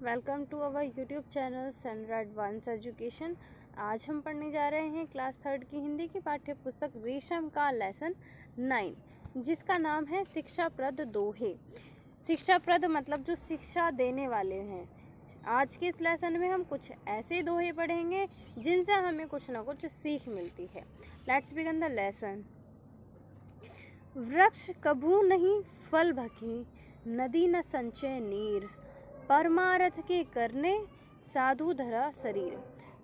Welcome to our YouTube channel सनरा advance education. आज हम पढ़ने जा रहे हैं क्लास 3 की हिंदी की पाठ्य पुस्तक रेशम का लेसन 9, जिसका नाम है शिक्षाप्रद दोहे। शिक्षाप्रद मतलब जो शिक्षा देने वाले हैं। आज के इस लेसन में हम कुछ ऐसे दोहे पढ़ेंगे जिनसे हमें कुछ ना कुछ सीख मिलती है। Let's begin the lesson. वृक्ष कभू नहीं फल भकी, नदी न संचय नीर, परमारथ के करने साधु धरा शरीर।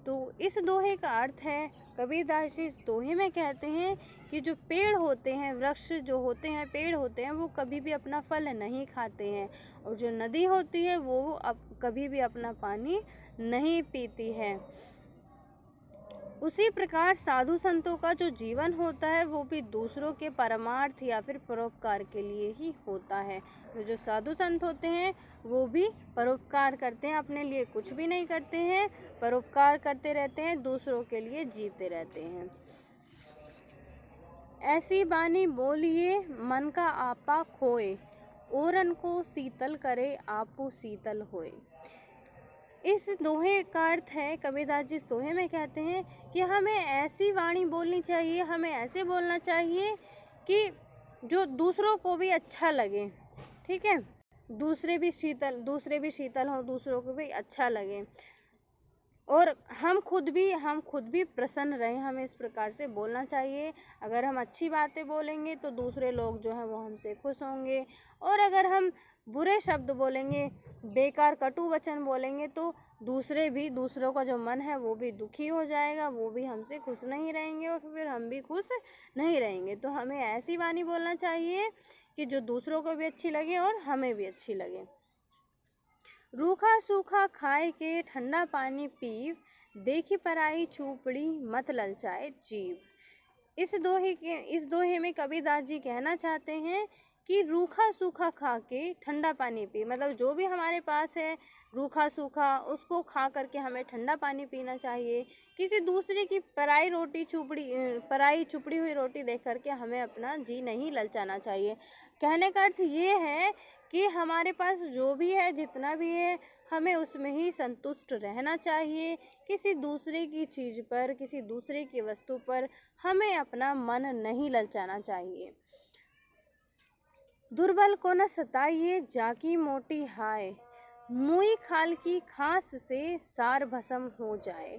तो इस दोहे का अर्थ है, कबीरदास जी इस दोहे में कहते हैं कि जो पेड़ होते हैं, वृक्ष जो होते हैं, पेड़ होते हैं, वो कभी भी अपना फल नहीं खाते हैं, और जो नदी होती है वो कभी भी अपना पानी नहीं पीती है। उसी प्रकार साधु संतों का जो जीवन होता है वो भी दूसरों के परमार्थ या फिर परोपकार के लिए ही होता है। तो जो साधु संत होते हैं वो भी परोपकार करते हैं, अपने लिए कुछ भी नहीं करते हैं, परोपकार करते रहते हैं, दूसरों के लिए जीते रहते हैं। ऐसी बानी बोलिए मन का आपा खोए, औरन को शीतल करे आपू शीतल होए। इस दोहे का अर्थ है, कबीरदास जी इस दोहे में कहते हैं कि हमें ऐसी वाणी बोलनी चाहिए, हमें ऐसे बोलना चाहिए कि जो दूसरों को भी अच्छा लगे। ठीक है, दूसरे भी शीतल हों, दूसरों को भी अच्छा लगे, और हम खुद भी प्रसन्न रहें। हमें इस प्रकार से बोलना चाहिए। अगर हम अच्छी बातें बोलेंगे तो दूसरे लोग जो हैं वो हमसे खुश होंगे, और अगर हम बुरे शब्द बोलेंगे, बेकार कटु वचन बोलेंगे, तो दूसरों का जो मन है वो भी दुखी हो जाएगा, वो भी हमसे खुश नहीं रहेंगे, और फिर हम भी खुश नहीं रहेंगे। तो हमें ऐसी वाणी बोलना चाहिए कि जो दूसरों को भी अच्छी लगे और हमें भी अच्छी लगे। रूखा सूखा खाए के ठंडा पानी पीव, देखी पराई चूपड़ी मत ललचाए जीव। इस दोहे में कबीरदास जी कहना चाहते हैं कि रूखा सूखा खा के ठंडा पानी पी, मतलब जो भी हमारे पास है रूखा सूखा, उसको खा करके हमें ठंडा पानी पीना चाहिए। किसी दूसरे की पराई चुपड़ी हुई रोटी देख करके हमें अपना जी नहीं ललचाना चाहिए। कहने का अर्थ ये है कि हमारे पास जो भी है, जितना भी है, हमें उसमें ही संतुष्ट रहना चाहिए। किसी दूसरे की चीज़ पर, किसी दूसरे की वस्तु पर हमें अपना मन नहीं ललचाना चाहिए। दुर्बल को न सताइए जाकी मोटी हाय, मुई खाल की खास से सार भस्म हो जाए।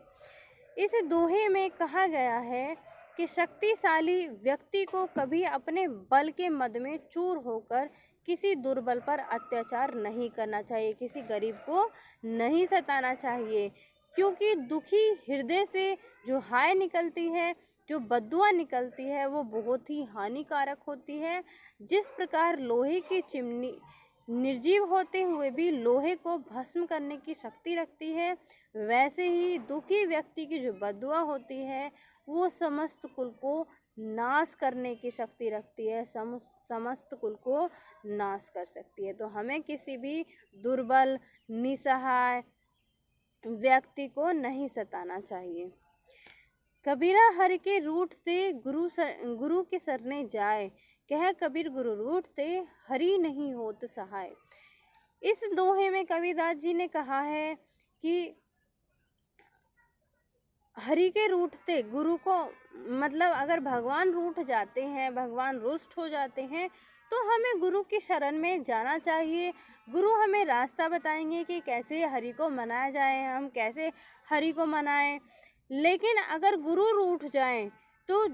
इस दोहे में कहा गया है कि शक्तिशाली व्यक्ति को कभी अपने बल के मद में चूर होकर किसी दुर्बल पर अत्याचार नहीं करना चाहिए, किसी गरीब को नहीं सताना चाहिए, क्योंकि दुखी हृदय से जो हाय निकलती है, जो बद्दुआ निकलती है, वो बहुत ही हानिकारक होती है। जिस प्रकार लोहे की चिमनी निर्जीव होते हुए भी लोहे को भस्म करने की शक्ति रखती है, वैसे ही दुखी व्यक्ति की जो बद्दुआ होती है वो समस्त कुल को नाश करने की शक्ति रखती है, समस्त कुल को नाश कर सकती है। तो हमें किसी भी दुर्बल निसहाय व्यक्ति को नहीं सताना चाहिए। कबीरा हर के रूठ ते गुरु के सरने जाए, कह कबीर गुरु रूठते हरि नहीं होत सहाय। इस दोहे में कबीरदास जी ने कहा है कि हरि के रूठते, गुरु को मतलब अगर भगवान रूठ जाते हैं, भगवान रुष्ट हो जाते हैं, तो हमें गुरु की शरण में जाना चाहिए। गुरु हमें रास्ता बताएंगे कि कैसे हरि को मनाया जाए, हम कैसे हरि को मनाएं। लेकिन अगर गुरु रूठ जाएं तो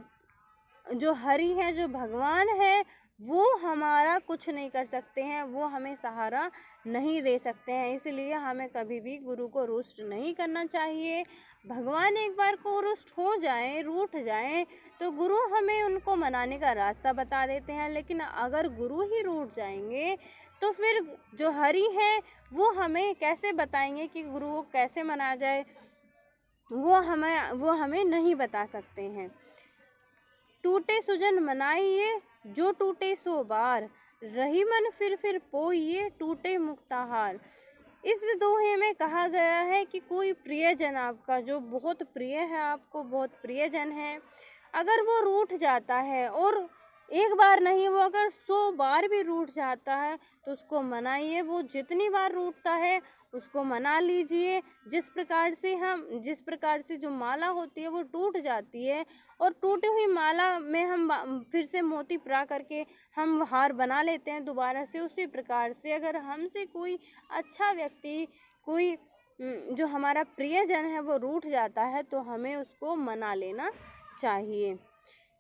जो हरि है, जो भगवान है, वो हमारा कुछ नहीं कर सकते हैं, वो हमें सहारा नहीं दे सकते हैं। इसलिए हमें कभी भी गुरु को रुष्ट नहीं करना चाहिए। भगवान एक बार को रुष्ट हो जाए, रूठ जाए, तो गुरु हमें उनको मनाने का रास्ता बता देते हैं। लेकिन अगर गुरु ही रूठ जाएंगे तो फिर जो हरि है वो हमें कैसे बताएंगे कि गुरु को कैसे मनाया जाए, वो हमें नहीं बता सकते हैं। टूटे सुजन मनाइए जो टूटे सो बार, रही मन फिर पोइए टूटे मुक्ताहार। इस दोहे में कहा गया है कि कोई प्रियजन आपका, जो बहुत प्रिय है, आपको बहुत प्रियजन है, अगर वो रूठ जाता है और एक बार नहीं, वो अगर 100 बार भी रूठ जाता है तो उसको मनाइए। वो जितनी बार रूठता है उसको मना लीजिए। जिस प्रकार से जो माला होती है वो टूट जाती है, और टूटी हुई माला में हम फिर से मोती परा करके हम हार बना लेते हैं दोबारा से। उसी प्रकार से अगर हमसे कोई अच्छा व्यक्ति, कोई जो हमारा प्रियजन है वो रूठ जाता है तो हमें उसको मना लेना चाहिए।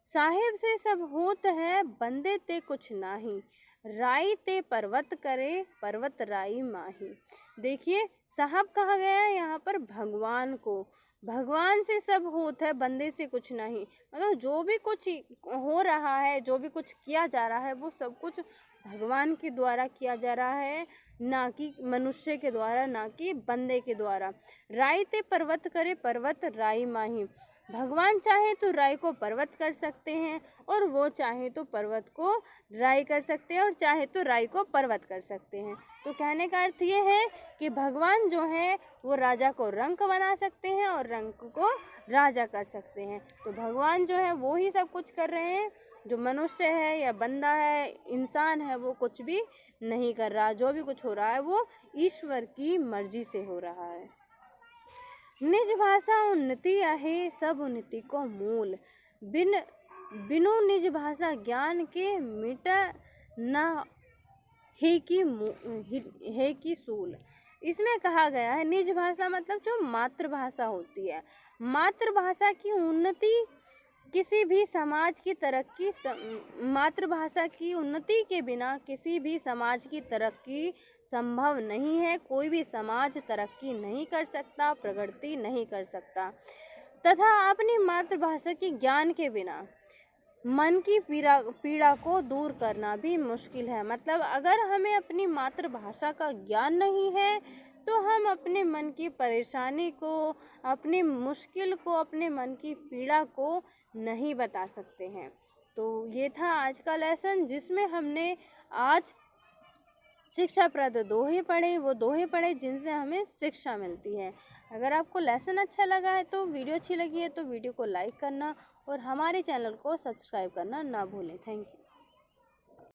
साहिब से सब होत है, बंदे ते कुछ नाही, राई ते पर्वत करे, पर्वत राई माही। देखिए साहब कहा गया है यहाँ पर भगवान को। भगवान से सब होत है, बंदे से कुछ नहीं। मतलब जो भी कुछ हो रहा है, जो भी कुछ किया जा रहा है, वो सब कुछ भगवान के द्वारा किया जा रहा है, ना कि मनुष्य के द्वारा, ना कि बंदे के द्वारा। राई ते पर्वत करे, पर्वत राई माही। भगवान चाहे तो राई को पर्वत कर सकते हैं, और वो चाहे तो पर्वत को राई कर सकते हैं, और चाहे तो राई को पर्वत कर सकते हैं। तो कहने का अर्थ ये है कि भगवान जो है वो राजा को रंक बना सकते हैं और रंक को राजा कर सकते हैं। तो भगवान जो है वो ही सब कुछ कर रहे हैं। जो मनुष्य है या बंदा है, इंसान है, वो कुछ भी नहीं कर रहा। जो भी कुछ हो रहा है वो ईश्वर की मर्जी से हो रहा है। निज भाषा उन्नति आहे, सब उन्नति को मूल। बिनु निज भाषा ज्ञान के मिट न है की सूल। इसमें कहा गया है निज भाषा मतलब जो मातृभाषा होती है। मातृभाषा की उन्नति किसी भी समाज की तरक्की, मातृभाषा की उन्नति के बिना किसी भी समाज की तरक्की संभव नहीं है। कोई भी समाज तरक्की नहीं कर सकता, प्रगति नहीं कर सकता। तथा अपनी मातृभाषा की ज्ञान के बिना मन की पीड़ा को दूर करना भी मुश्किल है। मतलब अगर हमें अपनी मातृभाषा का ज्ञान नहीं है तो हम अपने मन की परेशानी को, अपनी मुश्किल को, अपने मन की पीड़ा को नहीं बता सकते हैं। तो ये था आज का लेसन, जिसमें हमने आज शिक्षाप्रद दोहे पढ़े। वो दोहे पढ़े जिनसे हमें शिक्षा मिलती है। अगर आपको लेसन अच्छा लगा है तो, वीडियो अच्छी लगी है तो वीडियो को लाइक करना और हमारे चैनल को सब्सक्राइब करना ना भूलें। Thank you.